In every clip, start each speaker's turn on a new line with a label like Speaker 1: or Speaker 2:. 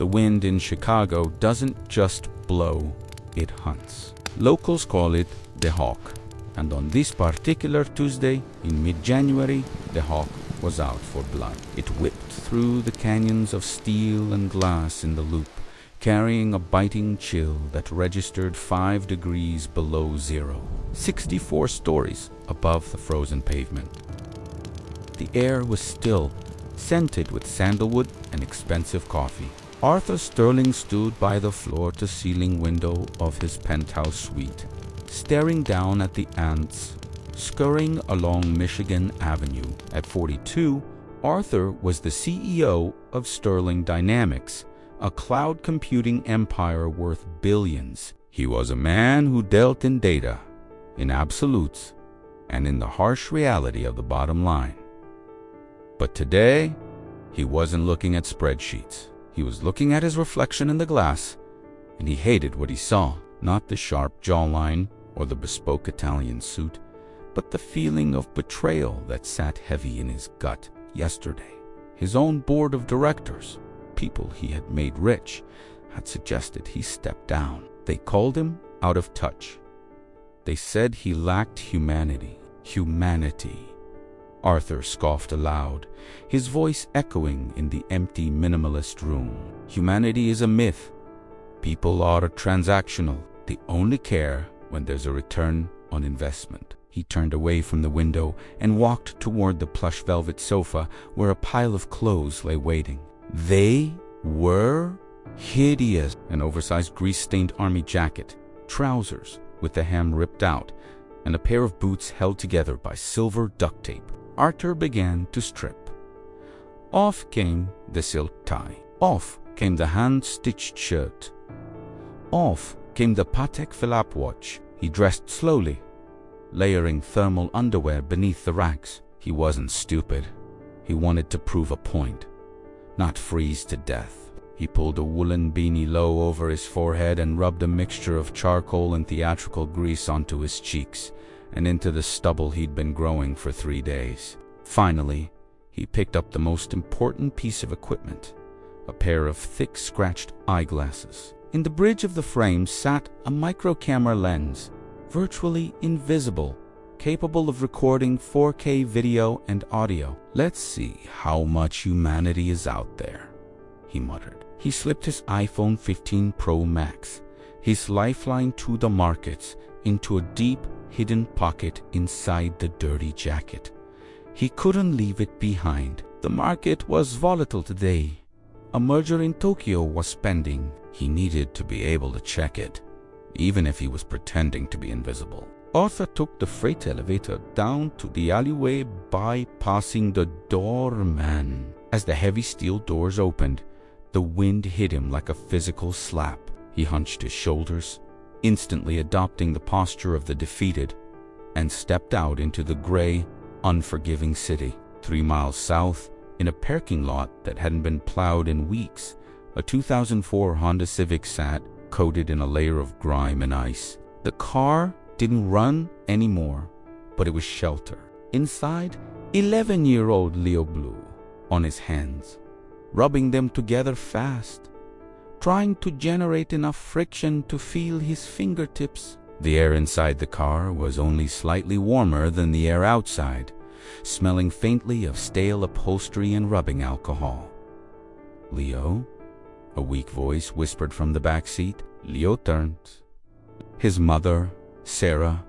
Speaker 1: The wind in Chicago doesn't just blow, it hunts. Locals call it the hawk. And on this particular Tuesday in mid-January, the hawk was out for blood. It whipped through the canyons of steel and glass in the loop, carrying a biting chill that registered 5 degrees below zero, 64 stories above the frozen pavement. The air was still, scented with sandalwood and expensive coffee. Arthur Sterling stood by the floor-to-ceiling window of his penthouse suite, staring down at the ants scurrying along Michigan Avenue. At 42, Arthur was the CEO of Sterling Dynamics, a cloud computing empire worth billions. He was a man who dealt in data, in absolutes, and in the harsh reality of the bottom line. But today, he wasn't looking at spreadsheets. He was looking at his reflection in the glass, and he hated what he saw. Not the sharp jawline or the bespoke Italian suit, but the feeling of betrayal that sat heavy in his gut yesterday. His own board of directors, people he had made rich, had suggested he step down. They called him out of touch. They said he lacked humanity. Humanity. Arthur scoffed aloud, his voice echoing in the empty minimalist room. Humanity is a myth. People are transactional. They only care when there's a return on investment. He turned away from the window and walked toward the plush velvet sofa where a pile of clothes lay waiting. They were hideous. An oversized grease-stained army jacket, trousers with the hem ripped out, and a pair of boots held together by silver duct tape. Arthur began to strip. Off came the silk tie. Off came the hand-stitched shirt. Off came the Patek Philippe watch. He dressed slowly, layering thermal underwear beneath the racks. He wasn't stupid. He wanted to prove a point, not freeze to death. He pulled a woolen beanie low over his forehead and rubbed a mixture of charcoal and theatrical grease onto his cheeks and into the stubble he'd been growing for 3 days. Finally, he picked up the most important piece of equipment, a pair of thick, scratched eyeglasses. In the bridge of the frame sat a micro-camera lens, virtually invisible, capable of recording 4K video and audio. "Let's see how much humanity is out there," he muttered. He slipped his iPhone 15 Pro Max, his lifeline to the markets, into a deep, hidden pocket inside the dirty jacket. He couldn't leave it behind. The market was volatile today. A merger in Tokyo was pending. He needed to be able to check it, even if he was pretending to be invisible. Arthur took the freight elevator down to the alleyway, bypassing the doorman. As the heavy steel doors opened, the wind hit him like a physical slap. He hunched his shoulders, instantly adopting the posture of the defeated, and stepped out into the gray, unforgiving city. 3 miles south, in a parking lot that hadn't been plowed in weeks, a 2004 Honda Civic sat, coated in a layer of grime and ice. The car didn't run anymore, but it was shelter. Inside, 11-year-old Leo Blue, on his hands, rubbing them together fast, trying to generate enough friction to feel his fingertips. The air inside the car was only slightly warmer than the air outside, smelling faintly of stale upholstery and rubbing alcohol. "Leo?" a weak voice whispered from the back seat. Leo turned. His mother, Sarah,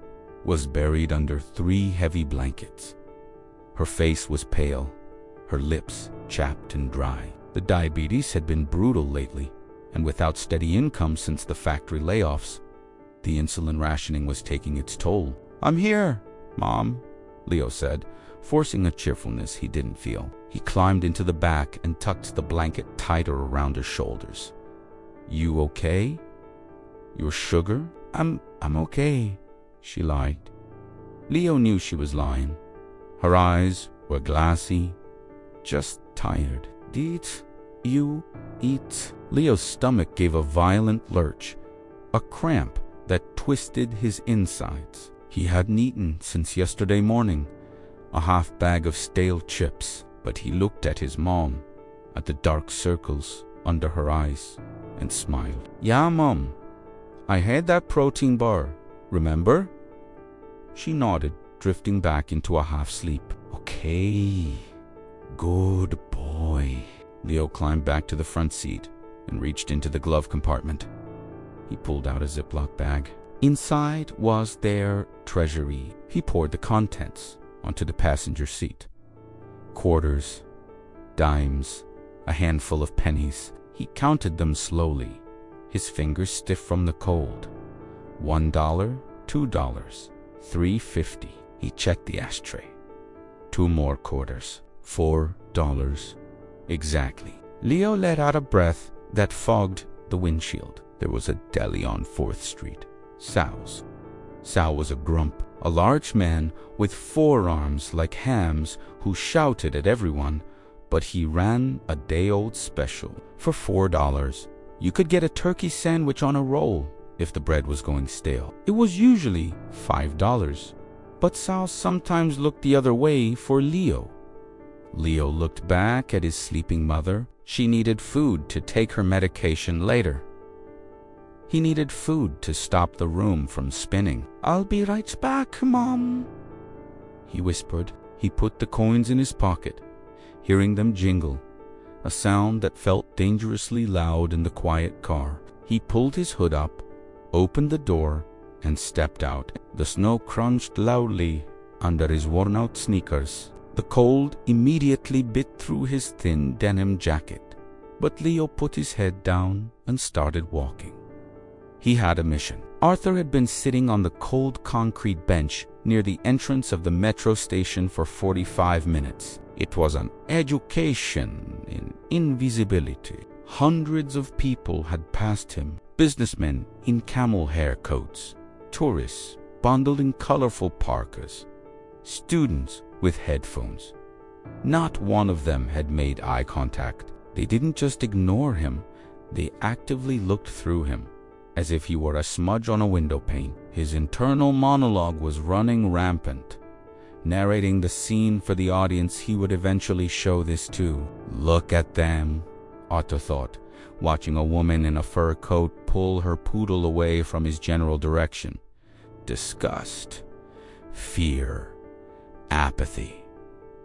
Speaker 1: was buried under 3 heavy blankets. Her face was pale, her lips chapped and dry. The diabetes had been brutal lately, and without steady income since the factory layoffs, the insulin rationing was taking its toll. "I'm here, Mom," Leo said, forcing a cheerfulness he didn't feel. He climbed into the back and tucked the blanket tighter around his shoulders. "You okay? Your sugar?" I'm okay," she lied. Leo knew she was lying. Her eyes were glassy, just tired. "Did you eat?" Leo's stomach gave a violent lurch, a cramp that twisted his insides. He hadn't eaten since yesterday morning, a half bag of stale chips, but he looked at his mom, at the dark circles under her eyes and smiled. "Yeah, Mom. I had that protein bar, remember?" She nodded, drifting back into a half-sleep. "Okay, good boy." Leo climbed back to the front seat and reached into the glove compartment. He pulled out a Ziploc bag. Inside was their treasury. He poured the contents onto the passenger seat. Quarters, dimes, a handful of pennies. He counted them slowly, his fingers stiff from the cold. $1, $2, $3.50. He checked the ashtray. 2 more quarters. $4. Exactly. Leo let out a breath that fogged the windshield. There was a deli on 4th Street. Sal's. Sal was a grump, a large man with forearms like hams who shouted at everyone, but he ran a day-old special. For $4, you could get a turkey sandwich on a roll if the bread was going stale. It was usually $5, but Sal sometimes looked the other way for Leo. Leo looked back at his sleeping mother. She needed food to take her medication later. He needed food to stop the room from spinning. "I'll be right back, Mom," he whispered. He put the coins in his pocket, hearing them jingle, a sound that felt dangerously loud in the quiet car. He pulled his hood up, opened the door, and stepped out. The snow crunched loudly under his worn-out sneakers. The cold immediately bit through his thin denim jacket, but Leo put his head down and started walking. He had a mission. Arthur had been sitting on the cold concrete bench near the entrance of the metro station for 45 minutes. It was an education in invisibility. Hundreds of people had passed him, businessmen in camel hair coats, tourists bundled in colorful parkas, students with headphones. Not one of them had made eye contact. They didn't just ignore him, they actively looked through him, as if he were a smudge on a window pane. His internal monologue was running rampant, narrating the scene for the audience he would eventually show this to. "Look at them," Arthur thought, watching a woman in a fur coat pull her poodle away from his general direction. Disgust, fear, apathy.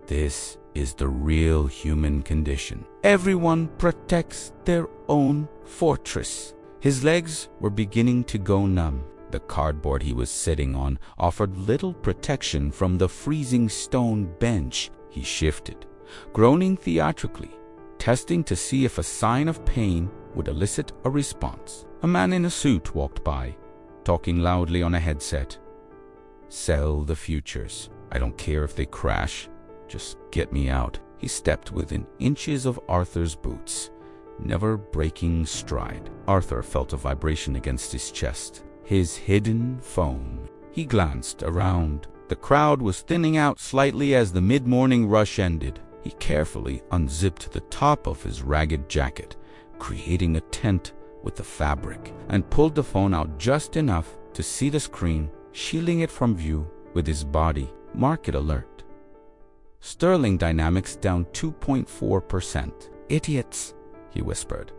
Speaker 1: This is the real human condition. Everyone protects their own fortress. His legs were beginning to go numb. The cardboard he was sitting on offered little protection from the freezing stone bench. He shifted, groaning theatrically, testing to see if a sign of pain would elicit a response. A man in a suit walked by, talking loudly on a headset. "Sell the futures. I don't care if they crash. Just get me out." He stepped within inches of Arthur's boots, never breaking stride. Arthur felt a vibration against his chest, his hidden phone. He glanced around. The crowd was thinning out slightly as the mid-morning rush ended. He carefully unzipped the top of his ragged jacket, creating a tent with the fabric, and pulled the phone out just enough to see the screen, shielding it from view with his body. Market alert. Sterling Dynamics down 2.4%. "Idiots," he whispered,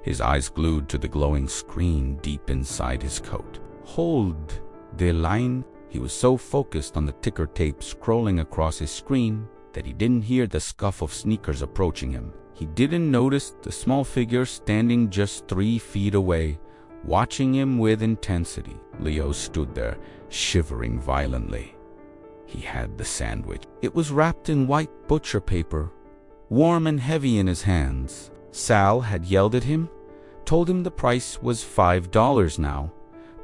Speaker 1: his eyes glued to the glowing screen deep inside his coat. "Hold the line." He was so focused on the ticker tape scrolling across his screen that he didn't hear the scuff of sneakers approaching him. He didn't notice the small figure standing just 3 feet away, watching him with intensity. Leo stood there, shivering violently. He had the sandwich. It was wrapped in white butcher paper, warm and heavy in his hands. Sal had yelled at him, told him the price was $5 now,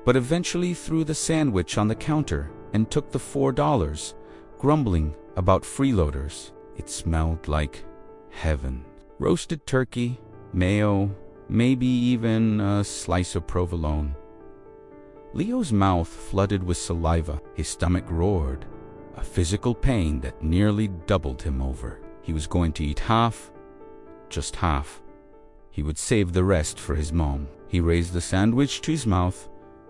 Speaker 1: but eventually threw the sandwich on the counter and took the $4, grumbling about freeloaders. It smelled like heaven. Roasted turkey, mayo, maybe even a slice of provolone. Leo's mouth flooded with saliva. His stomach roared, a physical pain that nearly doubled him over. He was going to eat half, just half. He would save the rest for his mom. He raised the sandwich to his mouth,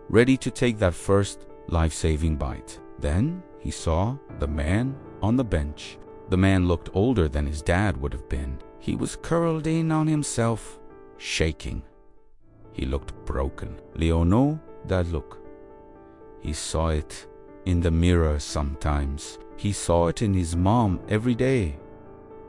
Speaker 1: ready to take that first life-saving bite. Then he saw the man on the bench. The man looked older than his dad would have been. He was curled in on himself, shaking. He looked broken. Leo knew that look. He saw it in the mirror sometimes. He saw it in his mom every day.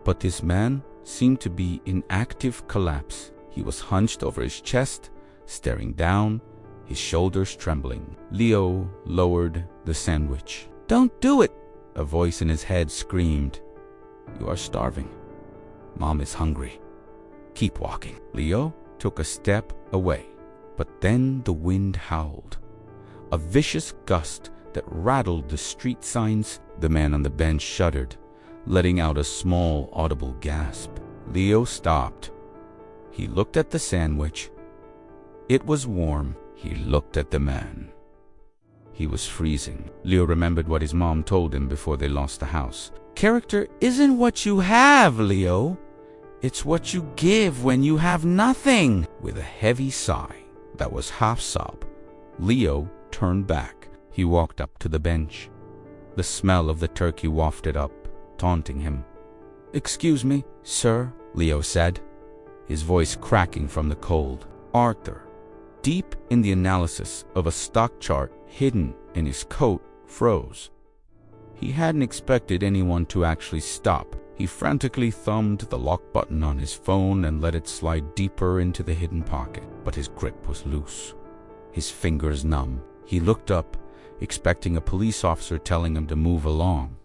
Speaker 1: But this man seemed to be in active collapse. He was hunched over his chest, staring down, his shoulders trembling. Leo lowered the sandwich. "Don't do it!" a voice in his head screamed. "You are starving. Mom is hungry. Keep walking." Leo took a step away, but then the wind howled. A vicious gust that rattled the street signs. The man on the bench shuddered, letting out a small, audible gasp. Leo stopped. He looked at the sandwich. It was warm. He looked at the man. He was freezing. Leo remembered what his mom told him before they lost the house. "Character isn't what you have, Leo. It's what you give when you have nothing." With a heavy sigh that was half sob, Leo turned back. He walked up to the bench. The smell of the turkey wafted up, taunting him. "Excuse me, sir," Leo said, his voice cracking from the cold. Arthur, deep in the analysis of a stock chart hidden in his coat, froze. He hadn't expected anyone to actually stop. He frantically thumbed the lock button on his phone and let it slide deeper into the hidden pocket. But his grip was loose, his fingers numb. He looked up, expecting a police officer telling him to move along.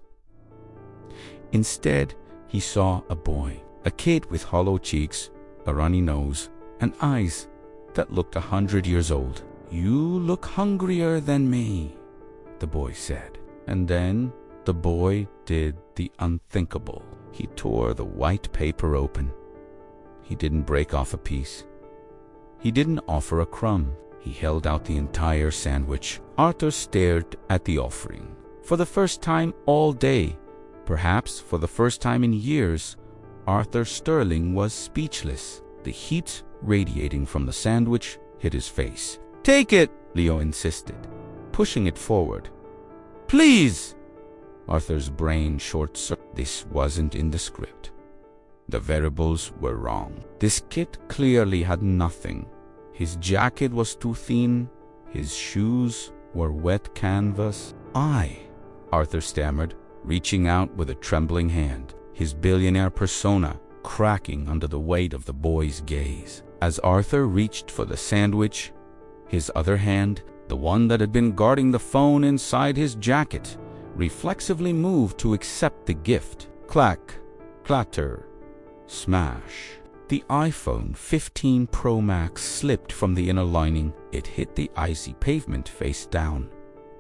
Speaker 1: Instead, he saw a boy, a kid with hollow cheeks, a runny nose, and eyes that looked 100 years old. "You look hungrier than me," the boy said. And then the boy did the unthinkable. He tore the white paper open. He didn't break off a piece. He didn't offer a crumb. He held out the entire sandwich. Arthur stared at the offering. For the first time all day, perhaps for the first time in years, Arthur Sterling was speechless. The heat radiating from the sandwich hit his face. "Take it," Leo insisted, pushing it forward. "Please!" Arthur's brain short-circuited. This wasn't in the script. The variables were wrong. This kid clearly had nothing. His jacket was too thin. His shoes were wet canvas. Arthur stammered, reaching out with a trembling hand, his billionaire persona cracking under the weight of the boy's gaze. As Arthur reached for the sandwich, his other hand, the one that had been guarding the phone inside his jacket, reflexively moved to accept the gift. Clack, clatter, smash. The iPhone 15 Pro Max slipped from the inner lining. It hit the icy pavement face down,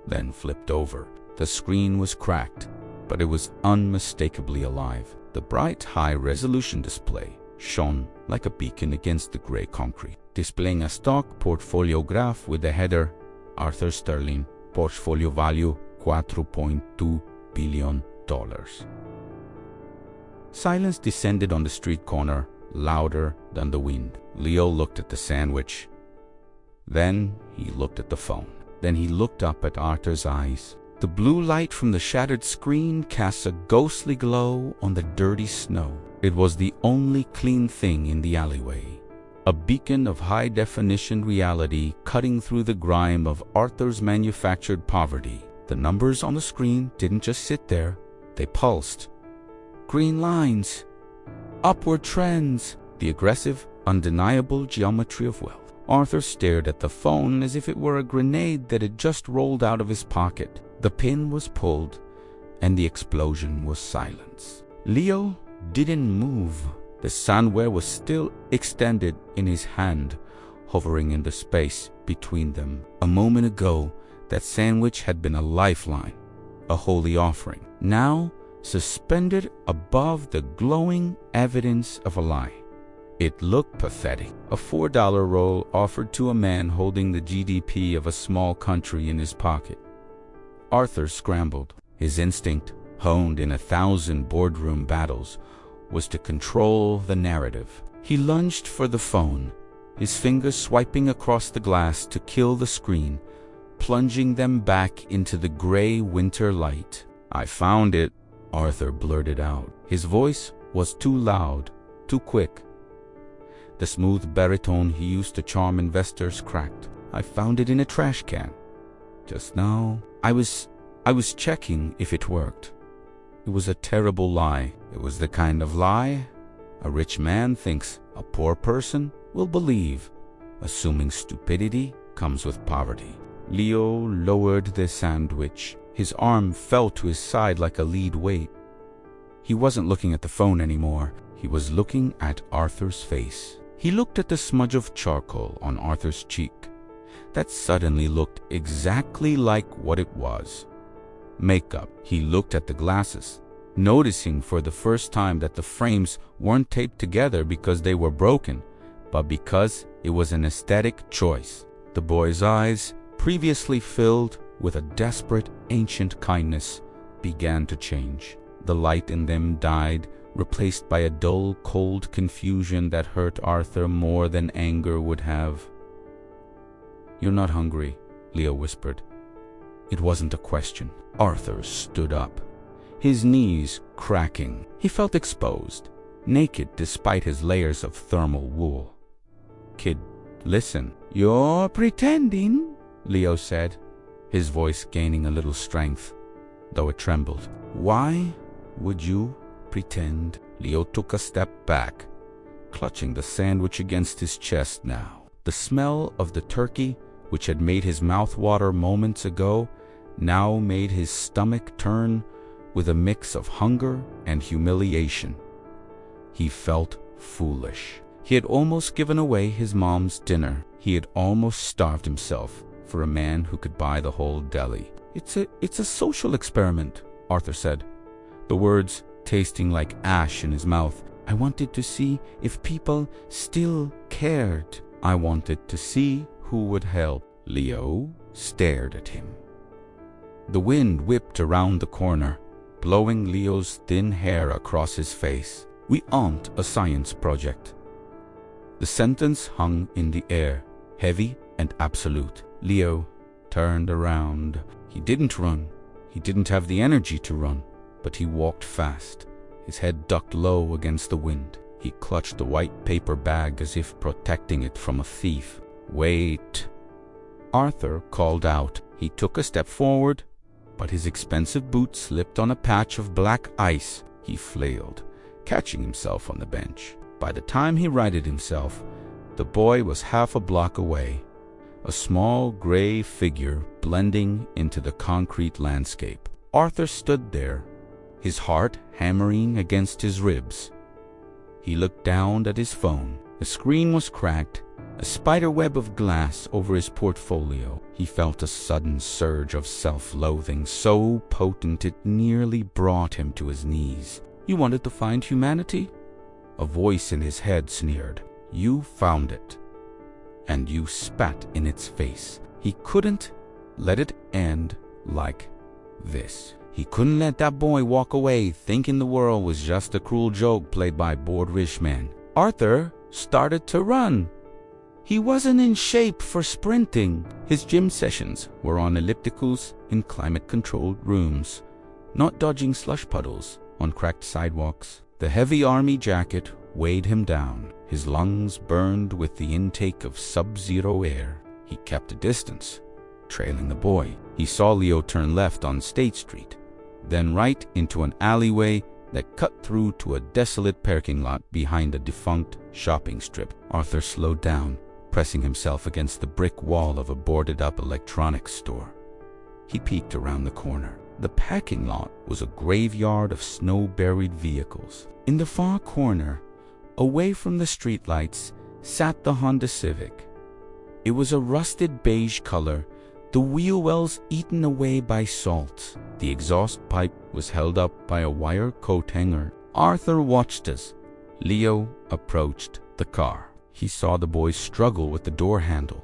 Speaker 1: then flipped over. The screen was cracked, but it was unmistakably alive. The bright, high-resolution display shone like a beacon against the gray concrete, displaying a stock portfolio graph with the header, Arthur Sterling, portfolio value $4.2 billion. Silence descended on the street corner, louder than the wind. Leo looked at the sandwich. Then he looked at the phone. Then he looked up at Arthur's eyes. The blue light from the shattered screen cast a ghostly glow on the dirty snow. It was the only clean thing in the alleyway, a beacon of high-definition reality cutting through the grime of Arthur's manufactured poverty. The numbers on the screen didn't just sit there, they pulsed. Green lines, upward trends, the aggressive, undeniable geometry of wealth. Arthur stared at the phone as if it were a grenade that had just rolled out of his pocket. The pin was pulled, and the explosion was silence. Leo didn't move. The sandwich was still extended in his hand, hovering in the space between them. A moment ago, that sandwich had been a lifeline, a holy offering. Now, suspended above the glowing evidence of a lie. It looked pathetic. A $4 roll offered to a man holding the GDP of a small country in his pocket. Arthur scrambled. His instinct, honed in 1,000 boardroom battles, was to control the narrative. He lunged for the phone, his fingers swiping across the glass to kill the screen, plunging them back into the gray winter light. "I found it," Arthur blurted out. His voice was too loud, too quick. The smooth baritone he used to charm investors cracked. "I found it in a trash can. Just now, I was checking if it worked." It was a terrible lie. It was the kind of lie a rich man thinks a poor person will believe, assuming stupidity comes with poverty. Leo lowered the sandwich. His arm fell to his side like a lead weight. He wasn't looking at the phone anymore. He was looking at Arthur's face. He looked at the smudge of charcoal on Arthur's cheek. That suddenly looked exactly like what it was. Makeup. He looked at the glasses, noticing for the first time that the frames weren't taped together because they were broken, but because it was an aesthetic choice. The boy's eyes, previously filled with a desperate, ancient kindness, began to change. The light in them died, replaced by a dull, cold confusion that hurt Arthur more than anger would have. "You're not hungry," Leo whispered. It wasn't a question. Arthur stood up, his knees cracking. He felt exposed, naked despite his layers of thermal wool. "Kid, listen." "You're pretending," Leo said, his voice gaining a little strength, though it trembled. "Why would you pretend?" Leo took a step back, clutching the sandwich against his chest now. The smell of the turkey, which had made his mouth water moments ago, now made his stomach turn with a mix of hunger and humiliation. He felt foolish. He had almost given away his mom's dinner. He had almost starved himself for a man who could buy the whole deli. It's a social experiment," Arthur said, the words tasting like ash in his mouth. "I wanted to see if people still cared. I wanted to see who would help." Leo stared at him. The wind whipped around the corner, blowing Leo's thin hair across his face. "We aren't a science project." The sentence hung in the air, heavy and absolute. Leo turned around. He didn't run. He didn't have the energy to run, but he walked fast, his head ducked low against the wind. He clutched the white paper bag as if protecting it from a thief. "Wait." Arthur called out. He took a step forward, but his expensive boot slipped on a patch of black ice. He flailed, catching himself on the bench. By the time he righted himself, the boy was half a block away, a small gray figure blending into the concrete landscape. Arthur stood there, his heart hammering against his ribs. He looked down at his phone. The screen was cracked, a spiderweb of glass over his portfolio. He felt a sudden surge of self-loathing, so potent it nearly brought him to his knees. "You wanted to find humanity?" A voice in his head sneered. "You found it, and you spat in its face." He couldn't let it end like this. He couldn't let that boy walk away thinking the world was just a cruel joke played by bored rich men. Arthur started to run. He wasn't in shape for sprinting. His gym sessions were on ellipticals in climate-controlled rooms, not dodging slush puddles on cracked sidewalks. The heavy army jacket weighed him down. His lungs burned with the intake of sub-zero air. He kept a distance, trailing the boy. He saw Leo turn left on State Street, then right into an alleyway that cut through to a desolate parking lot behind a defunct shopping strip. Arthur slowed down, pressing himself against the brick wall of a boarded-up electronics store. He peeked around the corner. The parking lot was a graveyard of snow-buried vehicles. In the far corner, away from the streetlights, sat the Honda Civic. It was a rusted beige color, the wheel wells eaten away by salt. The exhaust pipe was held up by a wire coat hanger. Arthur watched as Leo approached the car. He saw the boy struggle with the door handle,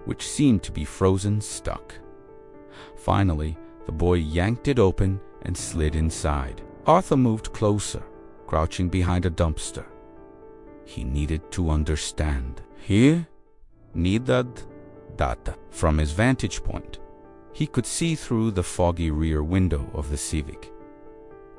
Speaker 1: which seemed to be frozen stuck. Finally, the boy yanked it open and slid inside. Arthur moved closer, crouching behind a dumpster. He needed to understand. He needed data. From his vantage point, he could see through the foggy rear window of the Civic.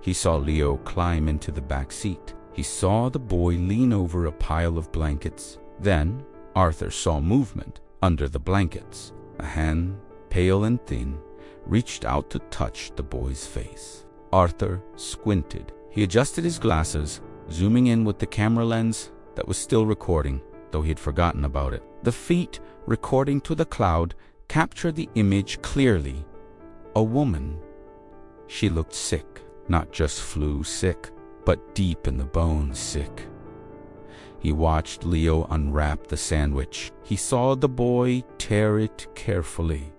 Speaker 1: He saw Leo climb into the back seat. He He saw the boy lean over a pile of blankets. Then Arthur saw movement under the blankets. A hand, pale and thin, reached out to touch the boy's face. Arthur squinted. He adjusted his glasses, zooming in with the camera lens that was still recording, though he had forgotten about it. The feet, recording to the cloud, captured the image clearly. A woman. She looked sick, not just flu sick, but deep in the bones sick. He watched Leo unwrap the sandwich. He saw the boy tear it carefully,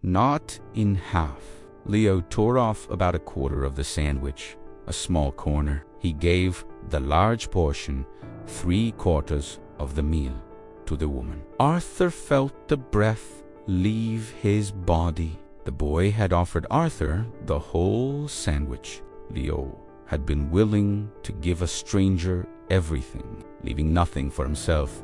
Speaker 1: not in half. Leo tore off about a quarter of the sandwich, a small corner. He gave the large portion, 3/4 of the meal, to the woman. Arthur felt the breath leave his body. The boy had offered Arthur the whole sandwich. Leo had been willing to give a stranger everything, leaving nothing for himself,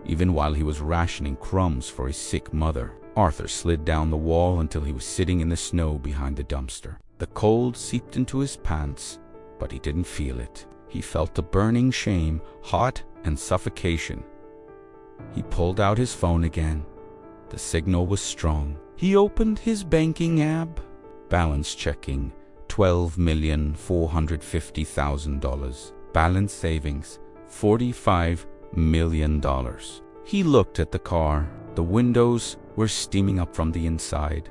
Speaker 1: even while he was rationing crumbs for his sick mother. Arthur slid down the wall until he was sitting in the snow behind the dumpster. The cold seeped into his pants, but he didn't feel it. He felt the burning shame, hot and suffocation. He pulled out his phone again. The signal was strong. He opened his banking app. Balance checking, $12,450,000. Balance savings, $45 million. He looked at the car. The windows were steaming up from the inside,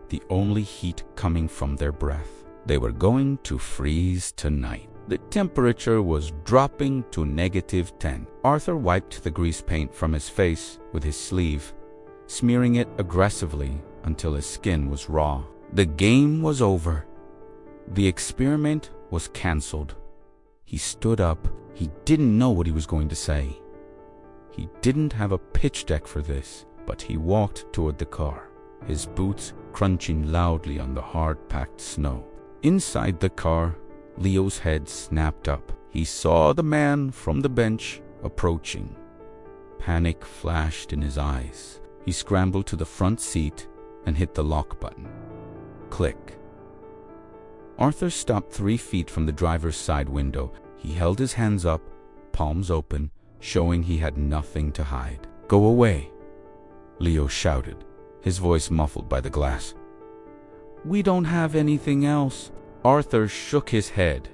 Speaker 1: the only heat coming from their breath. They were going to freeze tonight. The temperature was dropping to -10. Arthur wiped the grease paint from his face with his sleeve, smearing it aggressively until his skin was raw. The game was over. The experiment was canceled. He stood up. He didn't know what he was going to say. He didn't have a pitch deck for this, but he walked toward the car, his boots crunching loudly on the hard-packed snow. Inside the car, Leo's head snapped up. He saw the man from the bench approaching. Panic flashed in his eyes. He scrambled to the front seat and hit the lock button. Click. Arthur stopped 3 feet from the driver's side window. He held his hands up, palms open, showing he had nothing to hide. "Go away," Leo shouted, his voice muffled by the glass. "We don't have anything else." Arthur shook his head.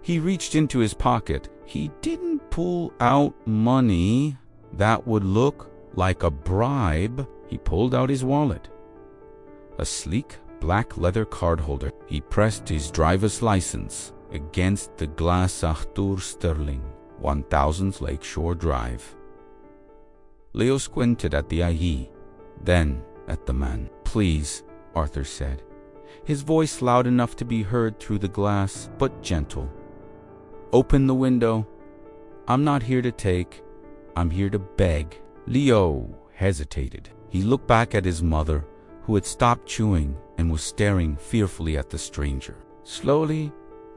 Speaker 1: He reached into his pocket. He didn't pull out money. That would look like a bribe. He pulled out his wallet. A sleek black leather card holder. He pressed his driver's license against the glass Arthur Sterling, 1000 Lakeshore Drive. Leo squinted at the IE, then at the man. "Please," Arthur said, his voice loud enough to be heard through the glass, but gentle. "Open the window. I'm not here to take. I'm here to beg." Leo hesitated. He looked back at his mother, who had stopped chewing and was staring fearfully at the stranger. Slowly,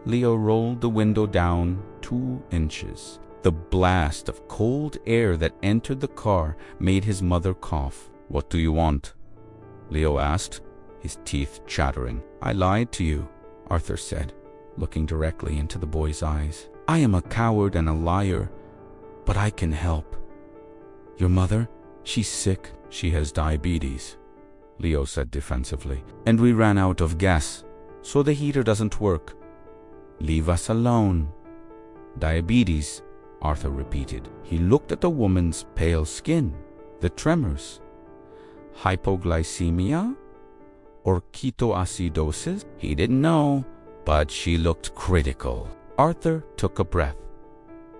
Speaker 1: Leo rolled the window down 2 inches. The blast of cold air that entered the car made his mother cough. "What do you want?" Leo asked, his teeth chattering. "I lied to you," Arthur said, looking directly into the boy's eyes. "I am a coward and a liar, but I can help. Your mother, she's sick. She has diabetes," Leo said defensively. "And we ran out of gas, so the heater doesn't work. Leave us alone." "Diabetes," Arthur repeated. He looked at the woman's pale skin, the tremors. Hypoglycemia? Or ketoacidosis? He didn't know, but she looked critical. Arthur took a breath.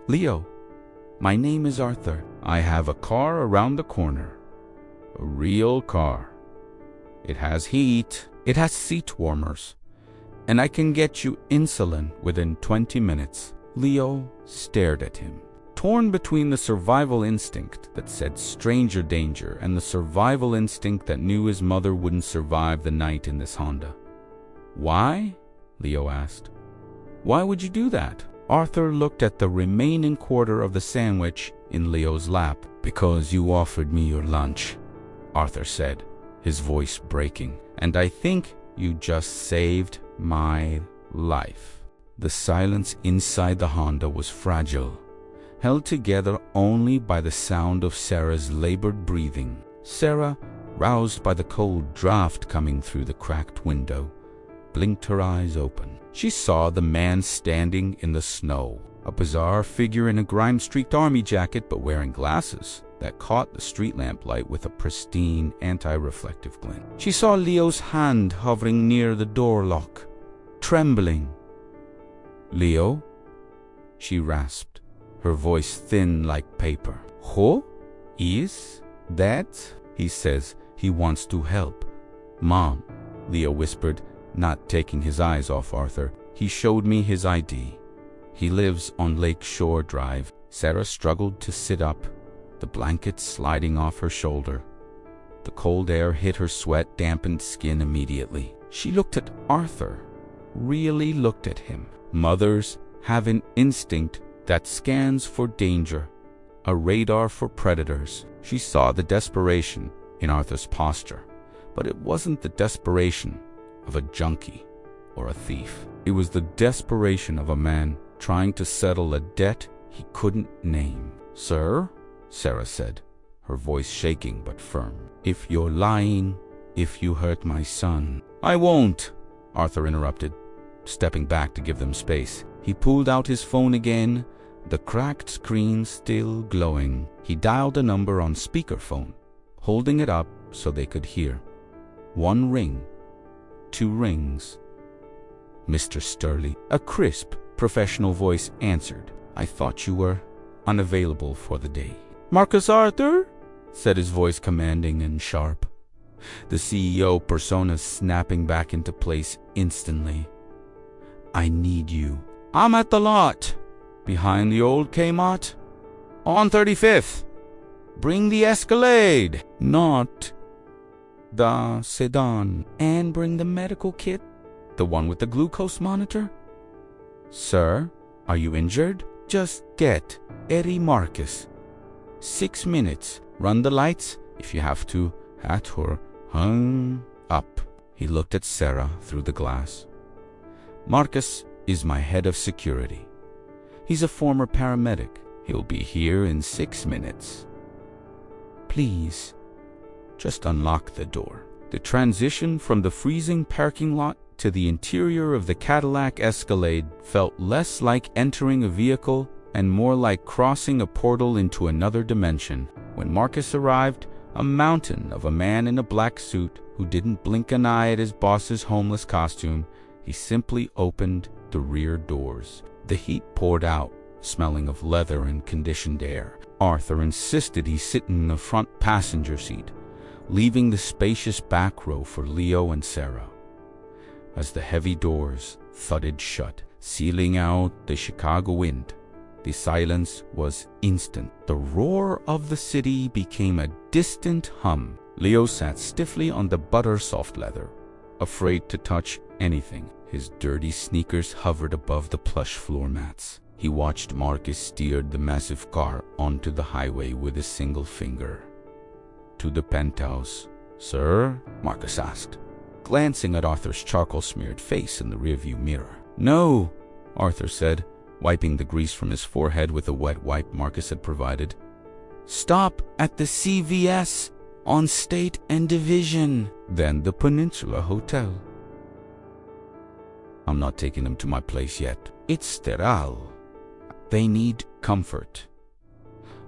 Speaker 1: "Leo, my name is Arthur. I have a car around the corner. A real car. It has heat. It has seat warmers. And I can get you insulin within 20 minutes. Leo stared at him, torn between the survival instinct that said stranger danger and the survival instinct that knew his mother wouldn't survive the night in this Honda. "Why?" Leo asked. "Why would you do that?" Arthur looked at the remaining quarter of the sandwich in Leo's lap. "Because you offered me your lunch," Arthur said, his voice breaking. "And I think you just saved my life." The silence inside the Honda was fragile, held together only by the sound of Sarah's labored breathing. Sarah, roused by the cold draft coming through the cracked window, blinked her eyes open. She saw the man standing in the snow, a bizarre figure in a grime-streaked army jacket but wearing glasses that caught the street lamplight with a pristine, anti-reflective glint. She saw Leo's hand hovering near the door lock, trembling. "Leo?" she rasped, her voice thin like paper. "Who is that?" "He says he wants to help." "Mom," Leo whispered, not taking his eyes off Arthur. "He showed me his ID. He lives on Lake Shore Drive." Sarah struggled to sit up, the blanket sliding off her shoulder. The cold air hit her sweat-dampened skin immediately. She looked at Arthur, really looked at him. Mothers have an instinct that scans for danger, a radar for predators. She saw the desperation in Arthur's posture, but it wasn't the desperation of a junkie or a thief. It was the desperation of a man trying to settle a debt he couldn't name. "Sir," Sarah said, her voice shaking but firm, "if you're lying, if you hurt my son—" "I won't," Arthur interrupted, stepping back to give them space. He pulled out his phone again, the cracked screen still glowing. He dialed a number on speakerphone, holding it up so they could hear. 1 ring, 2 rings. "Mr. Sturley," a crisp, professional voice answered. "I thought you were unavailable for the day." "Marcus Arthur?" said his voice, commanding and sharp, the CEO persona snapping back into place instantly. "I need you." "I'm at the lot, behind the old Kmart, on 35th. Bring the Escalade, not the sedan. And bring the medical kit, the one with the glucose monitor." "Sir, are you injured?" "Just get Eddie Marcus. 6 minutes. Run the lights, if you have to, at her hung up." He looked at Sarah through the glass. "Marcus is my head of security. He's a former paramedic. He'll be here in 6 minutes. Please, just unlock the door." The transition from the freezing parking lot to the interior of the Cadillac Escalade felt less like entering a vehicle and more like crossing a portal into another dimension. When Marcus arrived, a mountain of a man in a black suit who didn't blink an eye at his boss's homeless costume, he simply opened the rear doors. The heat poured out, smelling of leather and conditioned air. Arthur insisted he sit in the front passenger seat, leaving the spacious back row for Leo and Sarah. As the heavy doors thudded shut, sealing out the Chicago wind, the silence was instant. The roar of the city became a distant hum. Leo sat stiffly on the butter-soft leather, afraid to touch anything. His dirty sneakers hovered above the plush floor mats. He watched Marcus steer the massive car onto the highway with a single finger. "To the penthouse, sir?" Marcus asked, glancing at Arthur's charcoal-smeared face in the rearview mirror. "No," Arthur said, wiping the grease from his forehead with a wet wipe Marcus had provided. "Stop at the CVS on State and Division, then the Peninsula Hotel." "I'm not taking them to my place yet. It's sterile. They need comfort."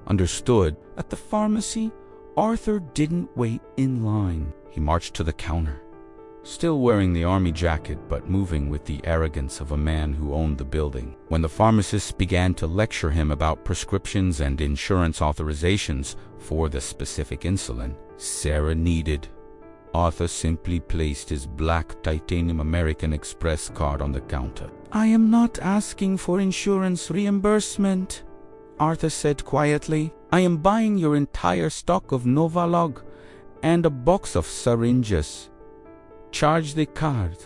Speaker 1: "Understood." At the pharmacy, Arthur didn't wait in line. He marched to the counter, still wearing the army jacket but moving with the arrogance of a man who owned the building. When the pharmacist began to lecture him about prescriptions and insurance authorizations for the specific insulin Sarah needed, Arthur simply placed his black titanium American Express card on the counter. "I am not asking for insurance reimbursement," Arthur said quietly. "I am buying your entire stock of Novalog and a box of syringes. Charge the card.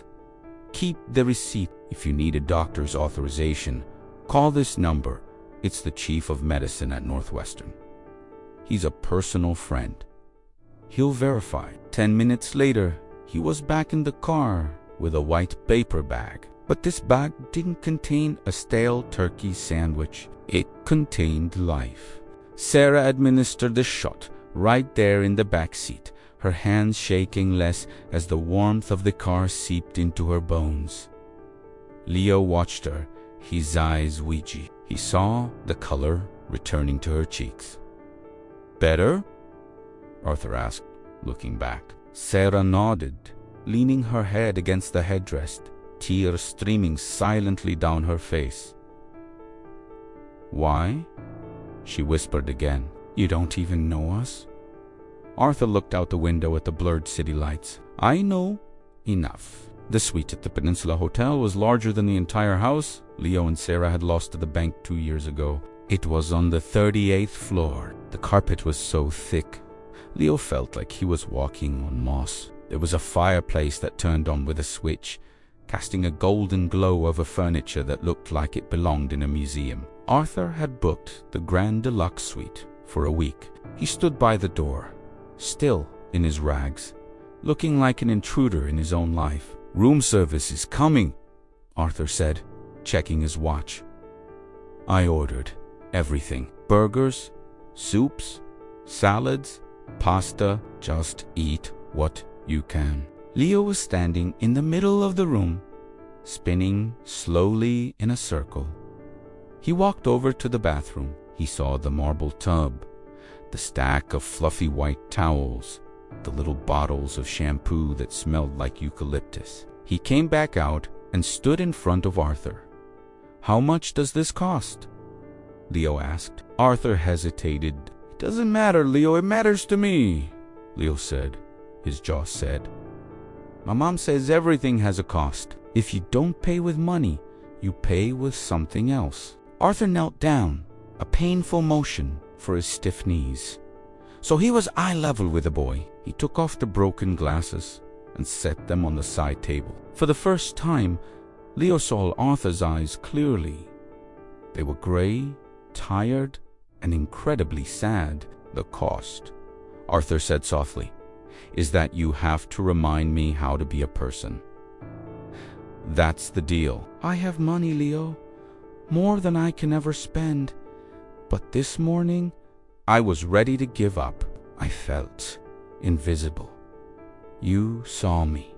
Speaker 1: Keep the receipt. If you need a doctor's authorization, call this number. It's the chief of medicine at Northwestern. He's a personal friend. He'll verify." 10 minutes later, he was back in the car with a white paper bag. But this bag didn't contain a stale turkey sandwich. It contained life. Sarah administered the shot right there in the back seat, her hands shaking less as the warmth of the car seeped into her bones. Leo watched her, his eyes weedy. He saw the color returning to her cheeks. "Better?" Arthur asked, looking back. Sarah nodded, leaning her head against the headrest, tears streaming silently down her face. "Why?" she whispered again. "You don't even know us?" Arthur looked out the window at the blurred city lights. "I know enough." The suite at the Peninsula Hotel was larger than the entire house Leo and Sarah had lost to the bank 2 years ago. It was on the 38th floor. The carpet was so thick, Leo felt like he was walking on moss. There was a fireplace that turned on with a switch, casting a golden glow over furniture that looked like it belonged in a museum. Arthur had booked the Grand Deluxe suite for a week. He stood by the door, still in his rags, looking like an intruder in his own life. "Room service is coming," Arthur said, checking his watch. "I ordered everything. Burgers, soups, salads, pasta. Just eat what you can." Leo was standing in the middle of the room, spinning slowly in a circle. He walked over to the bathroom. He saw the marble tub, the stack of fluffy white towels, the little bottles of shampoo that smelled like eucalyptus. He came back out and stood in front of Arthur. "How much does this cost?" Leo asked. Arthur hesitated. "It doesn't matter, Leo. It matters to me," Leo said, his jaw set. "My mom says everything has a cost. If you don't pay with money, you pay with something else." Arthur knelt down, a painful motion for his stiff knees. So he was eye level with the boy. He took off the broken glasses and set them on the side table. For the first time, Leo saw Arthur's eyes clearly. They were gray, tired, and incredibly sad. "The cost," Arthur said softly, "is that you have to remind me how to be a person. That's the deal." "I have money, Leo, more than I can ever spend. But this morning, I was ready to give up. I felt invisible. You saw me.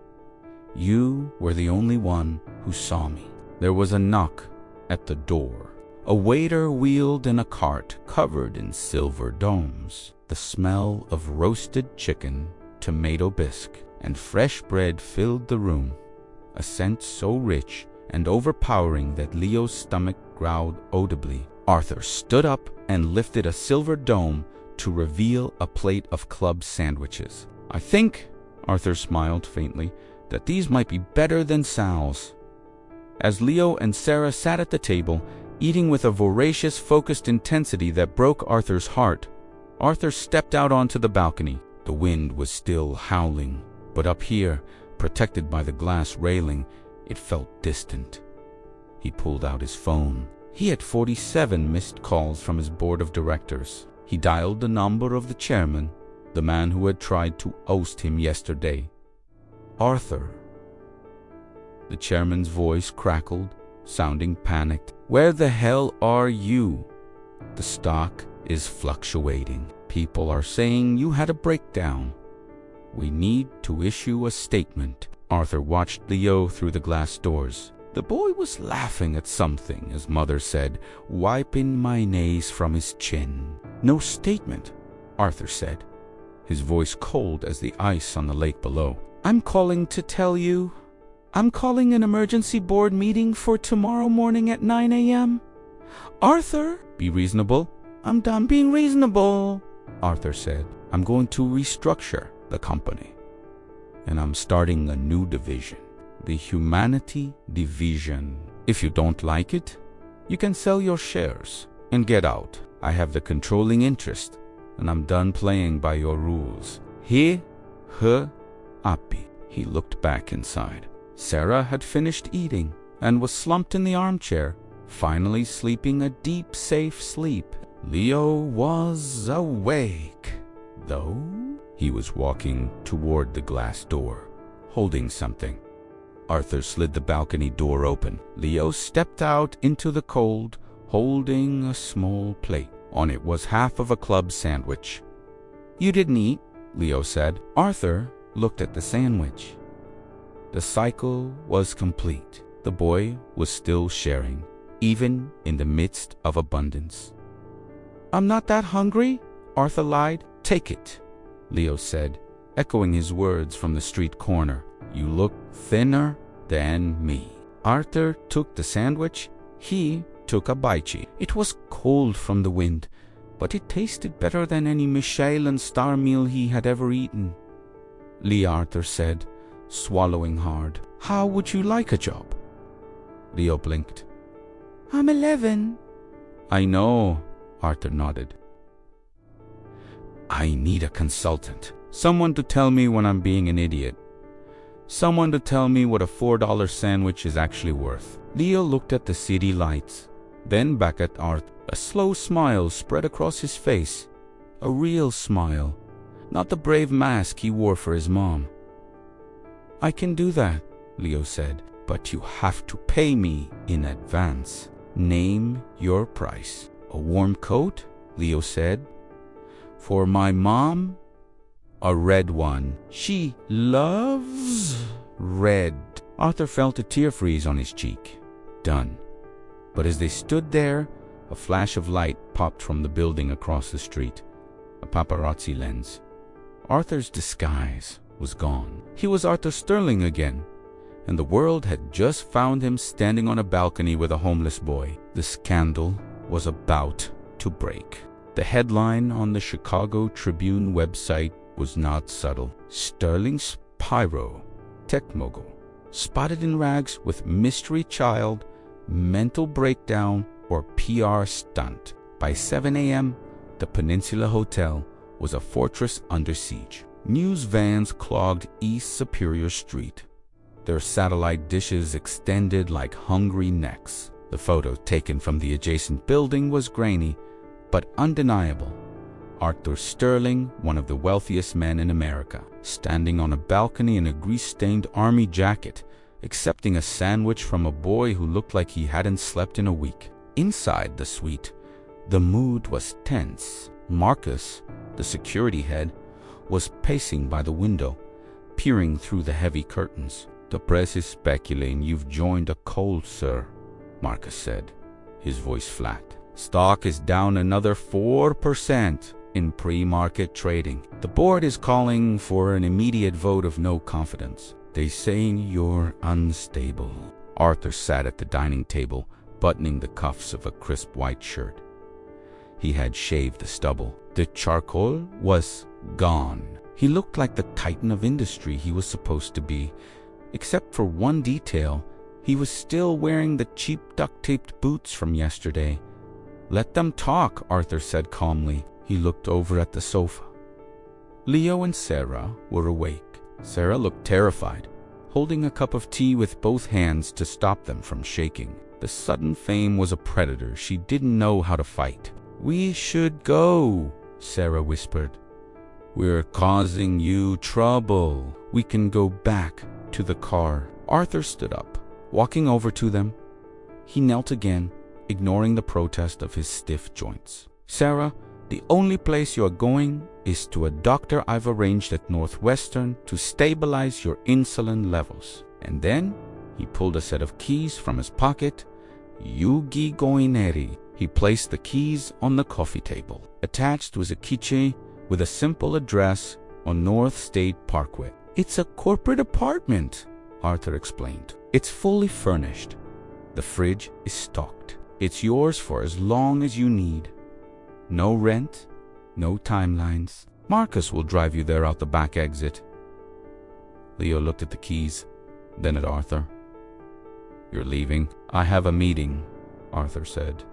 Speaker 1: You were the only one who saw me." There was a knock at the door. A waiter wheeled in a cart covered in silver domes. The smell of roasted chicken, tomato bisque, and fresh bread filled the room, a scent so rich and overpowering that Leo's stomach growled audibly. Arthur stood up and lifted a silver dome to reveal a plate of club sandwiches. "I think," Arthur smiled faintly, "that these might be better than Sal's." As Leo and Sarah sat at the table, eating with a voracious, focused intensity that broke Arthur's heart, Arthur stepped out onto the balcony. The wind was still howling, but up here, protected by the glass railing, it felt distant. He pulled out his phone. He had 47 missed calls from his board of directors. He dialed the number of the chairman, the man who had tried to oust him yesterday. "Arthur." The chairman's voice crackled, sounding panicked. "Where the hell are you? The stock is fluctuating. People are saying you had a breakdown. We need to issue a statement." Arthur watched Leo through the glass doors. The boy was laughing at something, his mother said, wiping mayonnaise from his chin. "No statement," Arthur said, his voice cold as the ice on the lake below. "I'm calling to tell you. I'm calling an emergency board meeting for tomorrow morning at 9 a.m. Arthur!" "Be reasonable." "I'm done being reasonable," Arthur said. "I'm going to restructure the company, and I'm starting a new division. The Humanity Division. If you don't like it, you can sell your shares and get out. I have the controlling interest, and I'm done playing by your rules. He, her, api." He looked back inside. Sarah had finished eating and was slumped in the armchair, finally sleeping a deep, safe sleep. Leo was awake, though. He was walking toward the glass door, holding something. Arthur slid the balcony door open. Leo stepped out into the cold, holding a small plate. On it was half of a club sandwich. "You didn't eat," Leo said. Arthur looked at the sandwich. The cycle was complete. The boy was still sharing, even in the midst of abundance. "I'm not that hungry," Arthur lied. "Take it," Leo said, echoing his words from the street corner. "You look thinner than me." Arthur took the sandwich. He took a bite. It was cold from the wind, but it tasted better than any Michelin star meal he had ever eaten. "Lee," Arthur said, swallowing hard, "how would you like a job?" Leo blinked. "I'm 11. "I know," Arthur nodded. "I need a consultant. Someone to tell me when I'm being an idiot. Someone to tell me what a $4 sandwich is actually worth." Leo looked at the city lights, then back at Arthur. A slow smile spread across his face. A real smile, not the brave mask he wore for his mom. "I can do that," Leo said, "but you have to pay me in advance. Name your price." "A warm coat," Leo said. "For my mom, a red one. She loves red." Arthur felt a tear freeze on his cheek. Done. But as they stood there, a flash of light popped from the building across the street. A paparazzi lens. Arthur's disguise was gone. He was Arthur Sterling again, and the world had just found him standing on a balcony with a homeless boy. The scandal was about to break. The headline on the Chicago Tribune website was not subtle. "Sterling's Pyro, Tech Mogul, spotted in rags with mystery child, mental breakdown, or PR stunt." By 7 a.m., the Peninsula Hotel was a fortress under siege. News vans clogged East Superior Street. Their satellite dishes extended like hungry necks. The photo taken from the adjacent building was grainy, but undeniable. Arthur Sterling, one of the wealthiest men in America, standing on a balcony in a grease-stained army jacket, accepting a sandwich from a boy who looked like he hadn't slept in a week. Inside the suite, the mood was tense. Marcus, the security head, was pacing by the window, peering through the heavy curtains. "The press is speculating you've joined a cult, sir," Marcus said, his voice flat. "Stock is down another 4% in pre-market trading. The board is calling for an immediate vote of no confidence. They saying you're unstable." Arthur sat at the dining table, buttoning the cuffs of a crisp white shirt. He had shaved the stubble. The charcoal was gone. He looked like the titan of industry he was supposed to be. Except for one detail, he was still wearing the cheap duct-taped boots from yesterday. "Let them talk," Arthur said calmly. He looked over at the sofa. Leo and Sarah were awake. Sarah looked terrified, holding a cup of tea with both hands to stop them from shaking. The sudden fame was a predator she didn't know how to fight. "We should go," Sarah whispered. "We're causing you trouble. We can go back to the car." Arthur stood up, walking over to them. He knelt again, ignoring the protest of his stiff joints. "Sarah, the only place you are going is to a doctor I've arranged at Northwestern to stabilize your insulin levels." And then he pulled a set of keys from his pocket. "Yugi Goineri." He placed the keys on the coffee table. Attached was a keychain with a simple address on North State Parkway. "It's a corporate apartment," Arthur explained. "It's fully furnished. The fridge is stocked. It's yours for as long as you need. No rent, no timelines. Marcus will drive you there out the back exit." Leo looked at the keys, then at Arthur. "You're leaving?" "I have a meeting," Arthur said,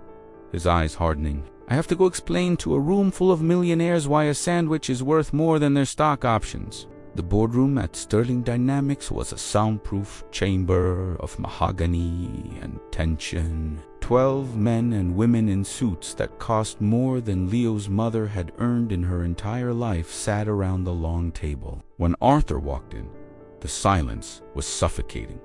Speaker 1: his eyes hardening. "I have to go explain to a room full of millionaires why a sandwich is worth more than their stock options." The boardroom at Sterling Dynamics was a soundproof chamber of mahogany and tension. 12 men and women in suits that cost more than Leo's mother had earned in her entire life sat around the long table. When Arthur walked in, the silence was suffocating.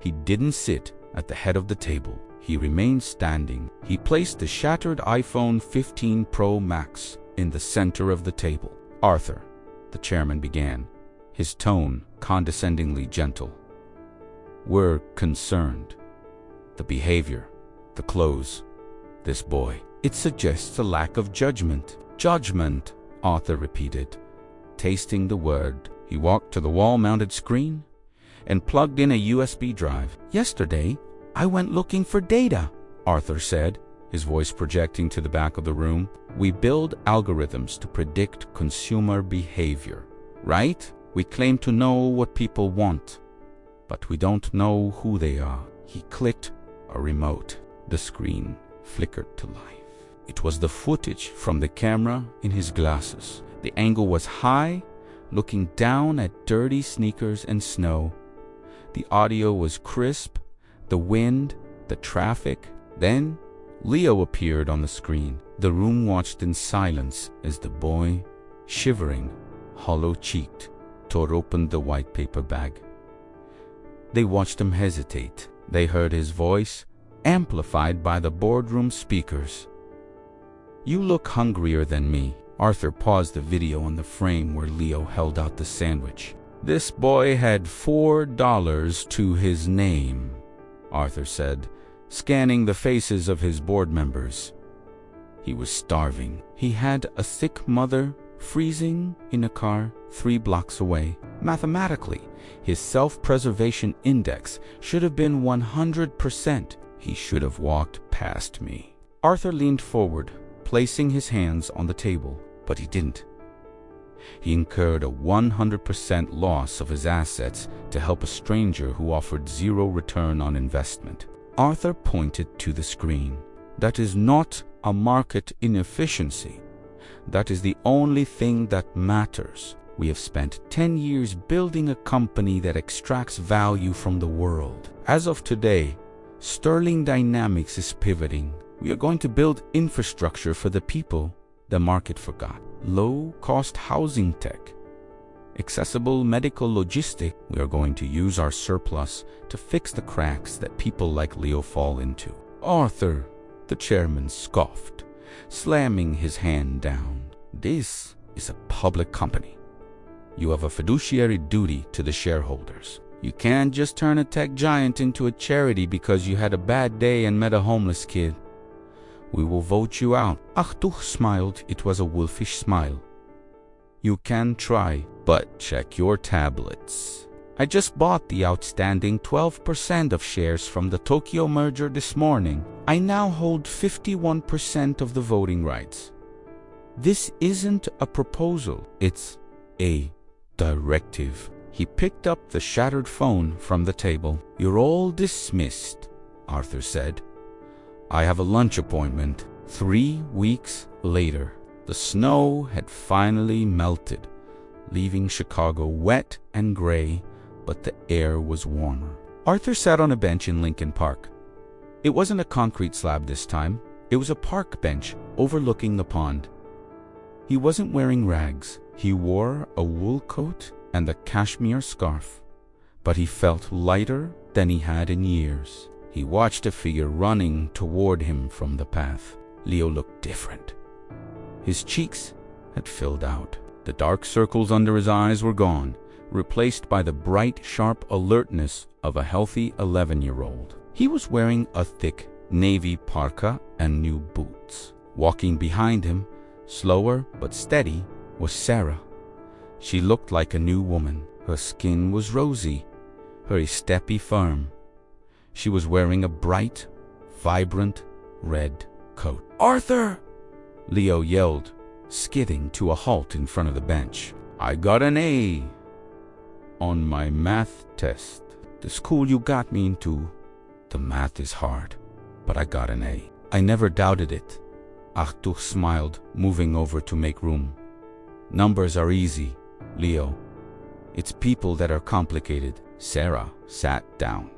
Speaker 1: He didn't sit at the head of the table. He remained standing. He placed the shattered iPhone 15 Pro Max in the center of the table. "Arthur," the chairman began, his tone condescendingly gentle. "We're concerned. The behavior, the clothes, this boy. It suggests a lack of judgment." "Judgment," Arthur repeated, tasting the word. He walked to the wall-mounted screen and plugged in a USB drive. "Yesterday, I went looking for data," Arthur said, his voice projecting to the back of the room. "We build algorithms to predict consumer behavior, right? We claim to know what people want, but we don't know who they are." He clicked a remote. The screen flickered to life. It was the footage from the camera in his glasses. The angle was high, looking down at dirty sneakers and snow. The audio was crisp, the wind, the traffic. Then Leo appeared on the screen. The room watched in silence as the boy, shivering, hollow-cheeked, tore open the white paper bag. They watched him hesitate. They heard his voice, amplified by the boardroom speakers. "You look hungrier than me." Arthur paused the video on the frame where Leo held out the sandwich. "This boy had $4 to his name," Arthur said, scanning the faces of his board members. He was starving. He had a sick mother freezing in a car 3 blocks away. Mathematically, his self-preservation index should have been 100%. He should have walked past me. Arthur leaned forward, placing his hands on the table, but he didn't. He incurred a 100% loss of his assets to help a stranger who offered 0 return on investment. Arthur pointed to the screen. "That is not a market inefficiency. That is the only thing that matters. We have spent 10 years building a company that extracts value from the world. As of today, Sterling Dynamics is pivoting. We are going to build infrastructure for the people the market forgot. Low-cost housing tech, accessible medical logistics. We are going to use our surplus to fix the cracks that people like Leo fall into." "Arthur," the chairman scoffed, slamming his hand down. "This is a public company. You have a fiduciary duty to the shareholders. You can't just turn a tech giant into a charity because you had a bad day and met a homeless kid. We will vote you out." Achtuch smiled. It was a wolfish smile. "You can try, but check your tablets. I just bought the outstanding 12% of shares from the Tokyo merger this morning. I now hold 51% of the voting rights. This isn't a proposal. It's a directive." He picked up the shattered phone from the table. "You're all dismissed," Arthur said. "I have a lunch appointment." 3 weeks later, the snow had finally melted, leaving Chicago wet and gray, but the air was warmer. Arthur sat on a bench in Lincoln Park. It wasn't a concrete slab this time. It was a park bench overlooking the pond. He wasn't wearing rags. He wore a wool coat and a cashmere scarf, but he felt lighter than he had in years. He watched a figure running toward him from the path. Leo looked different. His cheeks had filled out. The dark circles under his eyes were gone, replaced by the bright, sharp alertness of a healthy 11-year-old. He was wearing a thick navy parka and new boots. Walking behind him, slower but steady, was Sarah. She looked like a new woman. Her skin was rosy, her steppy firm. She was wearing a bright, vibrant red coat. "Arthur!" Leo yelled, skidding to a halt in front of the bench. "I got an A on my math test. The school you got me into, the math is hard, but I got an A. I never doubted it." Achtuch smiled, moving over to make room. "Numbers are easy, Leo. It's people that are complicated." Sarah sat down,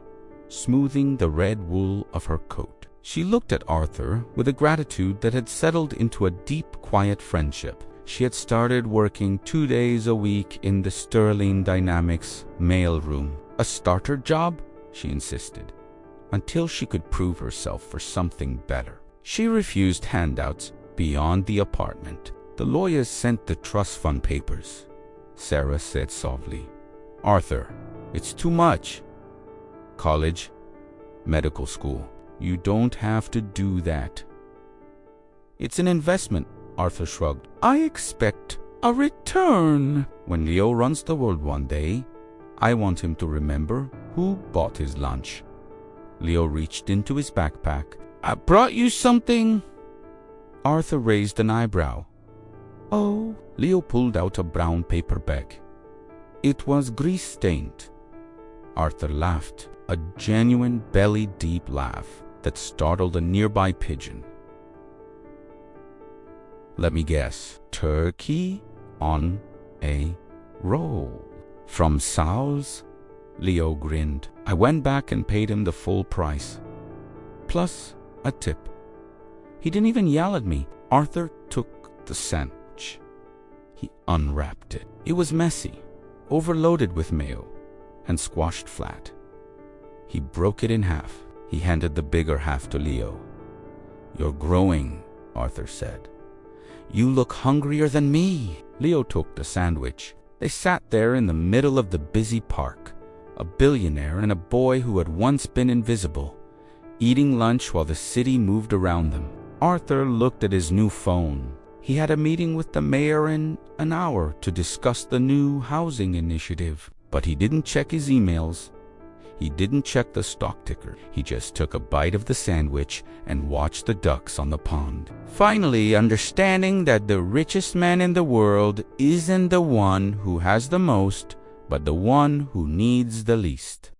Speaker 1: smoothing the red wool of her coat. She looked at Arthur with a gratitude that had settled into a deep, quiet friendship. She had started working 2 days a week in the Sterling Dynamics mailroom. "A starter job?" she insisted, until she could prove herself for something better. She refused handouts beyond the apartment. The lawyers sent the trust fund papers. Sarah said softly, "Arthur, it's too much. College, medical school. You don't have to do that." "It's an investment," Arthur shrugged. "I expect a return. When Leo runs the world one day, I want him to remember who bought his lunch." Leo reached into his backpack. "I brought you something." Arthur raised an eyebrow. "Oh." Leo pulled out a brown paper bag. It was grease-stained. Arthur laughed, a genuine belly-deep laugh that startled a nearby pigeon. "Let me guess. Turkey on a roll. From Sal's?" Leo grinned. "I went back and paid him the full price, plus a tip. He didn't even yell at me." Arthur took the sandwich. He unwrapped it. It was messy, overloaded with mayo, and squashed flat. He broke it in half. He handed the bigger half to Leo. "You're growing," Arthur said. "You look hungrier than me." Leo took the sandwich. They sat there in the middle of the busy park, a billionaire and a boy who had once been invisible, eating lunch while the city moved around them. Arthur looked at his new phone. He had a meeting with the mayor in an hour to discuss the new housing initiative, but he didn't check his emails. He didn't check the stock ticker. He just took a bite of the sandwich and watched the ducks on the pond. Finally, understanding that the richest man in the world isn't the one who has the most, but the one who needs the least.